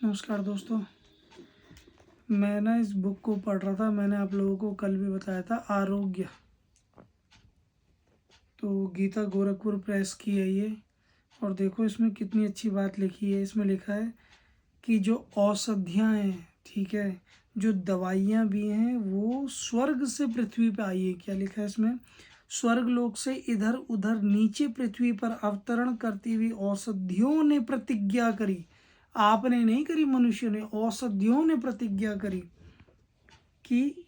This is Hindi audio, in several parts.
नमस्कार दोस्तों। मैं ना इस बुक को पढ़ रहा था। मैंने आप लोगों को कल भी बताया था आरोग्य। तो गीता गोरखपुर प्रेस की है ये। और देखो इसमें कितनी अच्छी बात लिखी है। इसमें लिखा है कि जो औषधियाँ हैं, ठीक है, जो दवाइयाँ भी हैं वो स्वर्ग से पृथ्वी पे आई है। क्या लिखा है इसमें? स्वर्ग लोक से इधर उधर नीचे पृथ्वी पर अवतरण करती हुई औषधियों ने प्रतिज्ञा करी। आपने नहीं करी, मनुष्य ने, औषधियों ने प्रतिज्ञा करी कि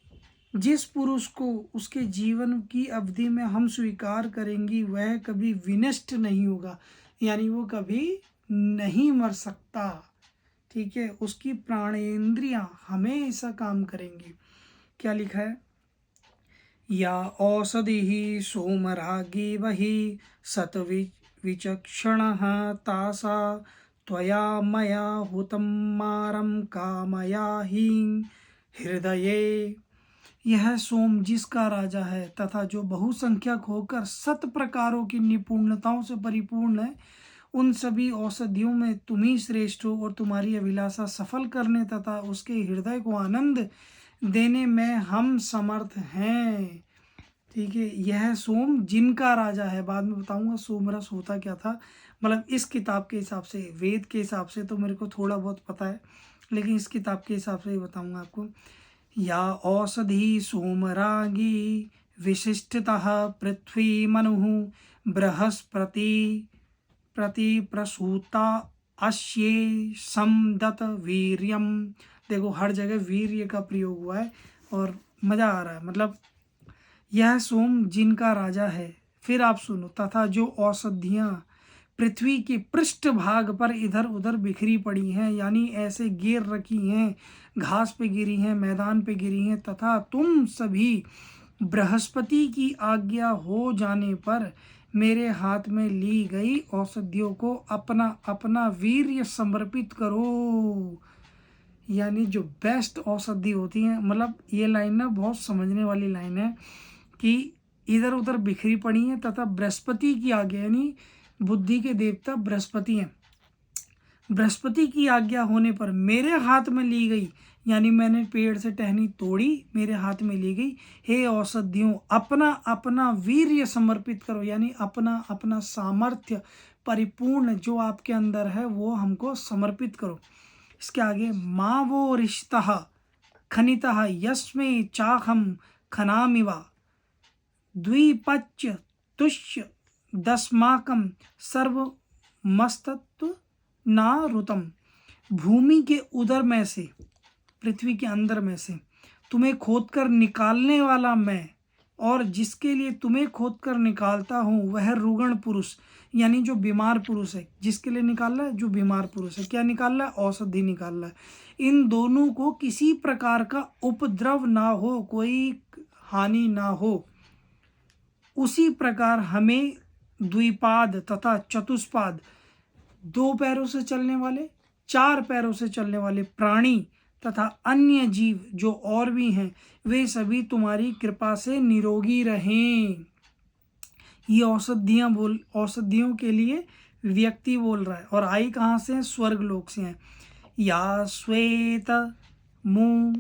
जिस पुरुष को उसके जीवन की अवधि में हम स्वीकार करेंगी वह कभी विनष्ट नहीं होगा, यानी वो कभी नहीं मर सकता। ठीक है, उसकी प्राणेंद्रियां हमेशा काम करेंगी। क्या लिखा है? या औषधि ही सोमरागी वही सत विचक्षण तासा त्वया मया हुतम मारम कामया ही हृदये। यह सोम जिसका राजा है तथा जो बहुसंख्यक होकर 7 प्रकारों की निपुणताओं से परिपूर्ण है, उन सभी औषधियों में तुम ही श्रेष्ठ हो और तुम्हारी अभिलाषा सफल करने तथा उसके हृदय को आनंद देने में हम समर्थ हैं। ठीक है, यह सोम जिनका राजा है। बाद में बताऊंगा सोमरस होता क्या था। मतलब इस किताब के हिसाब से, वेद के हिसाब से तो मेरे को थोड़ा बहुत पता है, लेकिन इस किताब के हिसाब से ही बताऊंगा आपको। या औषधि सोमरागी विशिष्टतः पृथ्वी मनु बृहस्पति प्रसूता अश्ये समदत वीर्यम। देखो हर जगह वीर्य का प्रयोग हुआ है और मजा आ रहा है। मतलब यह सोम जिनका राजा है। फिर आप सुनो, तथा जो औषधियाँ पृथ्वी के पृष्ठ भाग पर इधर उधर बिखरी पड़ी हैं, यानी ऐसे गिर रखी हैं, घास पे गिरी हैं, मैदान पे गिरी हैं, तथा तुम सभी बृहस्पति की आज्ञा हो जाने पर मेरे हाथ में ली गई औषधियों को अपना अपना वीर्य समर्पित करो। यानी जो बेस्ट औषधि होती हैं, मतलब ये लाइन ना बहुत समझने वाली लाइन है कि इधर उधर बिखरी पड़ी हैं तथा बृहस्पति की आज्ञा, यानी बुद्धि के देवता बृहस्पति हैं, बृहस्पति की आज्ञा होने पर मेरे हाथ में ली गई, यानी मैंने पेड़ से टहनी तोड़ी, मेरे हाथ में ली गई। हे औषधियों, अपना अपना वीर्य समर्पित करो, यानी अपना अपना सामर्थ्य परिपूर्ण जो आपके अंदर है वो हमको समर्पित करो। इसके आगे माँ वो रिश्ता खनितः यस्मे चाहम खनामिवा द्विपच्य तुष्य दस्माकम सर्वमस्तत्व नारुतम। भूमि के उदर में से, पृथ्वी के अंदर में से तुम्हें खोदकर निकालने वाला मैं, और जिसके लिए तुम्हें खोदकर निकालता हूँ वह रुगण पुरुष, यानी जो बीमार पुरुष है। जिसके लिए निकाल रहा है? जो बीमार पुरुष है। क्या निकाल रहा है? औषधि निकाल रहा है। इन दोनों को किसी प्रकार का उपद्रव ना हो, कोई हानि ना हो, उसी प्रकार हमें द्विपाद तथा चतुष्पाद, 2 पैरों से चलने वाले, 4 पैरों से चलने वाले प्राणी तथा अन्य जीव जो और भी हैं, वे सभी तुम्हारी कृपा से निरोगी रहें। ये औषधियों के लिए व्यक्ति बोल रहा है। और आई कहाँ से? स्वर्ग लोक से हैं। या श्वेत मुंह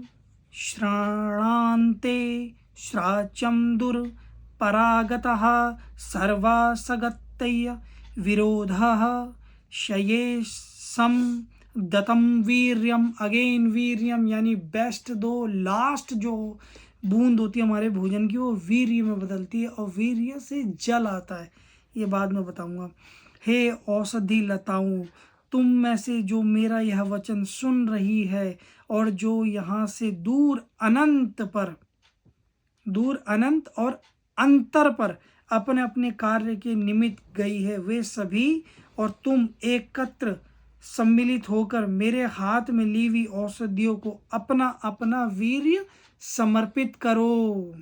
श्राणान्ते श्राचम दुर परागतः सर्वासगत्य विरोधः शये सम दतम वीर्यम। अगेन वीर्यम, यानी बेस्ट दो, लास्ट जो बूंद होती है हमारे भोजन की वो वीर्य में बदलती है और वीर्य से जल आता है। ये बाद में बताऊंगा। हे औषधि लताओं, तुम में से जो मेरा यह वचन सुन रही है और जो यहाँ से दूर अनंत और अंतर पर अपने अपने कार्य के निमित्त गई है, वे सभी और तुम एकत्र सम्मिलित होकर मेरे हाथ में ली हुई औषधियों को अपना अपना वीर्य समर्पित करो।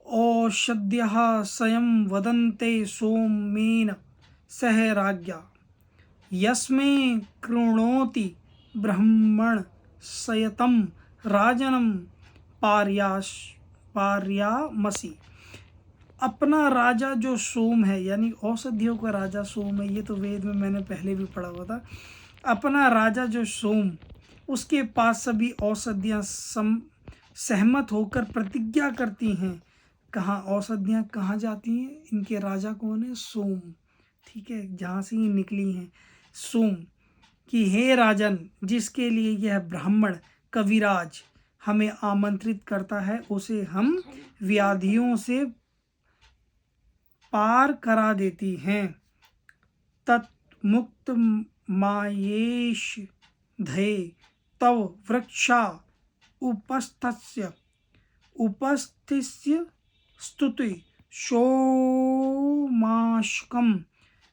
औषध्यः स्वयं वदन्ते सोमेन सह राज्ञा यस्मे कृणोति ब्रह्मण सयतम राजनम पार्यामसि। अपना राजा जो सोम है, यानी औषधियों का राजा सोम है। ये तो वेद में मैंने पहले भी पढ़ा हुआ था। अपना राजा जो सोम, उसके पास सभी औषधियाँ सहमत होकर प्रतिज्ञा करती हैं। कहाँ औषधियाँ कहाँ जाती हैं? इनके राजा कौन है? सोम, ठीक है, जहाँ से ये निकली हैं सोम, कि हे राजन, जिसके लिए यह ब्राह्मण कविराज हमें आमंत्रित करता है, उसे हम व्याधियों से पार करा देती हैं। तत्मुक्त मायेश धये तव वृक्षा उपस्थिस्य स्तुति सोमाशकम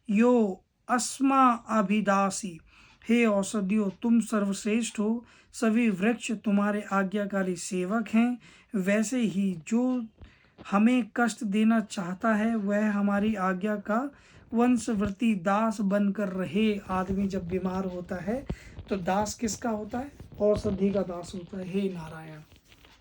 यो अस्मा अभिदासी। हे औषधियों, तुम सर्वश्रेष्ठ हो, सभी वृक्ष तुम्हारे आज्ञाकारी सेवक हैं। वैसे ही जो हमें कष्ट देना चाहता है वह हमारी आज्ञा का वंशवर्ती दास बनकर रहे। आदमी जब बीमार होता है तो दास किसका होता है? औषधि का दास होता है। हे नारायण।